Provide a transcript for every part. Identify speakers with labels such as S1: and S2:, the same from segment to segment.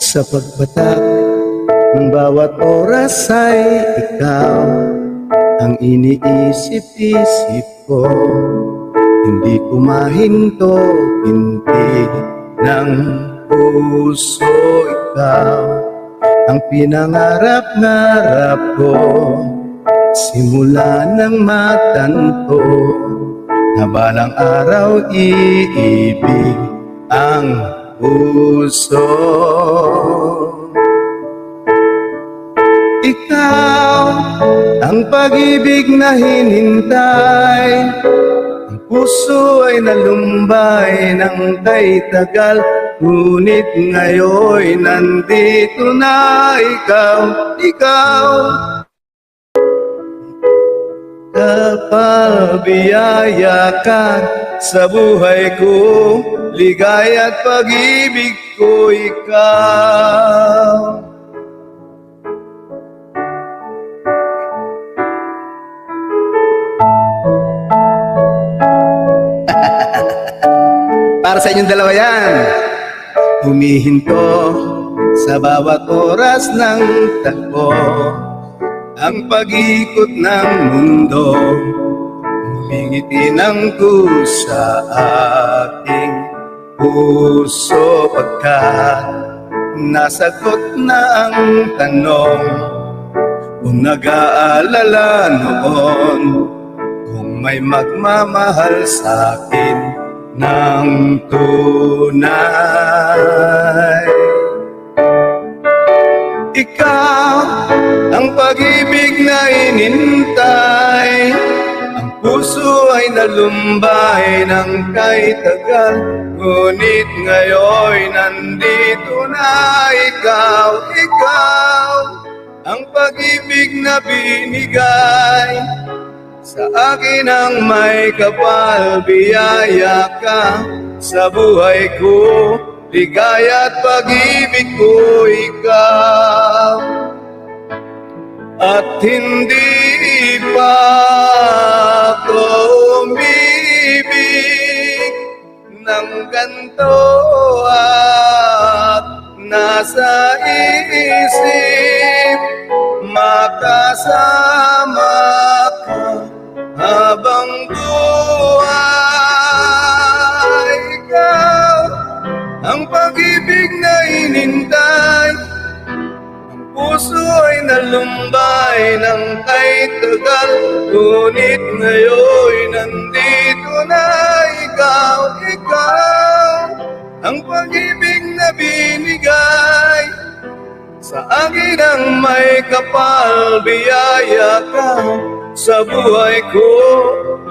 S1: Sa pagpatak ng bawat oras ay ikaw ang iniisip-isip ko. Hindi ko mahinto, pintig ng puso, ikaw ang pinangarap-ngarap ko. Simula ng matanto na balang araw iibig ang puso. Ikaw ang pag-ibig na hinintay, ang puso ay nalumbay ng kay tagal. Ngunit ngayon'y nandito na ikaw, ikaw. Kapabiyaya ka sa buhay ko, ligaya at pag-ibig ko, ikaw. Para sa inyong dalawa yan. Humihinto sa bawat oras ng takbo, ang pag-ikot ng mundo, humingiti ng kusa aking puso. Pagkat nasagot na ang tanong, kung nag-aalala noon, kung may magmamahal sa akin ng tunay. Ikaw ang pag-ibig na inintay, ang puso ay nalumbay ng kay tagal. Ngunit ngayon'y nandito na ikaw, ikaw ang pag-ibig na binigay sa akin ang may kapal. Biyaya ka sa buhay ko, ligaya at pag-ibig ko, ikaw. At hindi pa ako umibig ng ganito, at nasa isip makasama ka habang buhay. Ikaw ang pag-ibig na inintay, ang puso ay nalumbay ng kay tagal. Ngunit ngayon'y nandito na ikaw, ikaw ang pag-ibig na binigay sa akin ang may kapal. Biyaya ka sa buhay ko,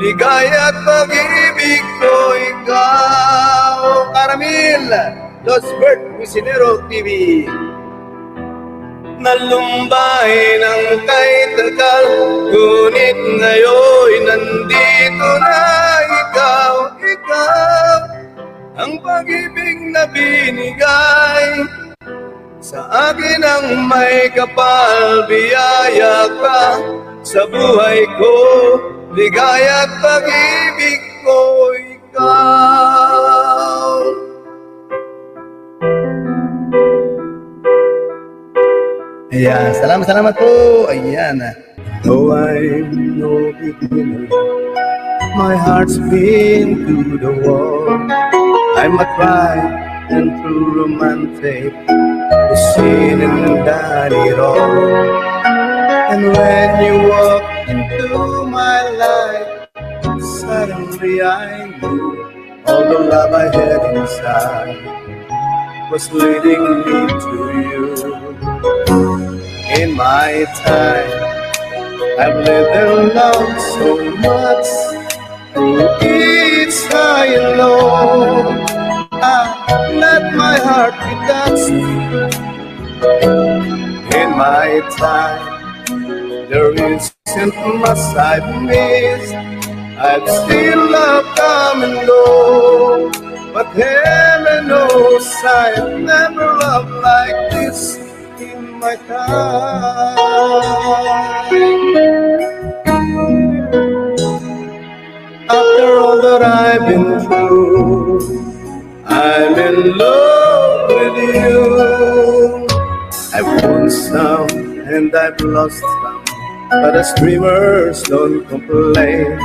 S1: ligaya at pag-ibig ko, ikaw. Caramil, Los Bert Cuisinero TV. Nalumbay ng kay tagal, ngunit ngayon'y nandito na ikaw, ikaw ang pag-ibig na binigay sa akin ang may kapal. Biyaya ka sa buhay ko, ligaya at pag-ibig ko, ikaw. Ayan, salamat po. Ayan. Though I'm no beginner, my heart's been to the wall. I'm a cry and true romantic, who's seen and done it all. And when you walk into my life, suddenly I knew all the love I had inside was leading me to you. In my time, I've lived and loved so much, through each high and low. I let my heart be touched. In my time, there isn't much I've missed. I've still loved come and go, but heaven knows I've never loved like this in my time. After all that I've been through, I'm in love with you. and I've lost some. But the streamers don't complain.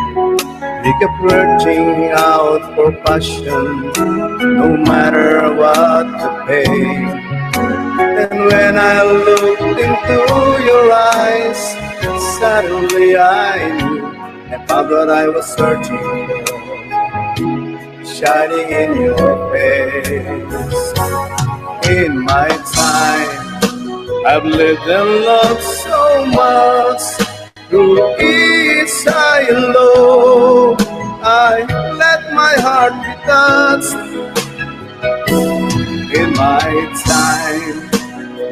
S1: We kept reaching out for passion, no matter what the pain. And when I looked into your eyes, suddenly I knew I found what I was searching for, shining in your face. In my time, I've lived and loved so much. Through each high and low, I let my heart be touched. In my time,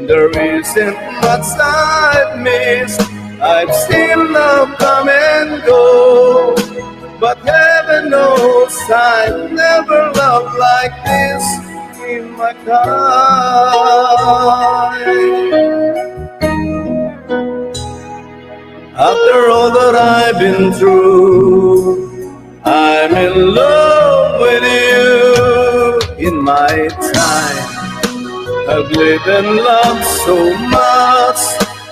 S1: there isn't much I've missed. I've seen love come and go, but heaven knows I've never loved like this in my time. After all that I've been through, I'm in love with you. In my time, I've lived and loved so much.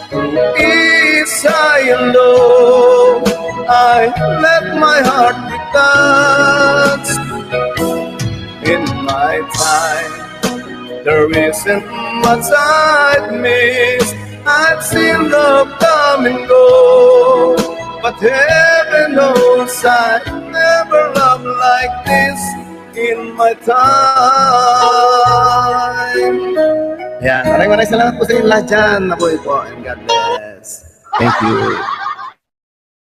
S1: Through each high and low, I let my heart be touched. In my time, there isn't much I've missed. I've seen love come and go, but heaven knows I never loved like this in my time. Yan, maraming salamat po sa inyo lahat dyan. Nabuhay po and God bless. Thank you.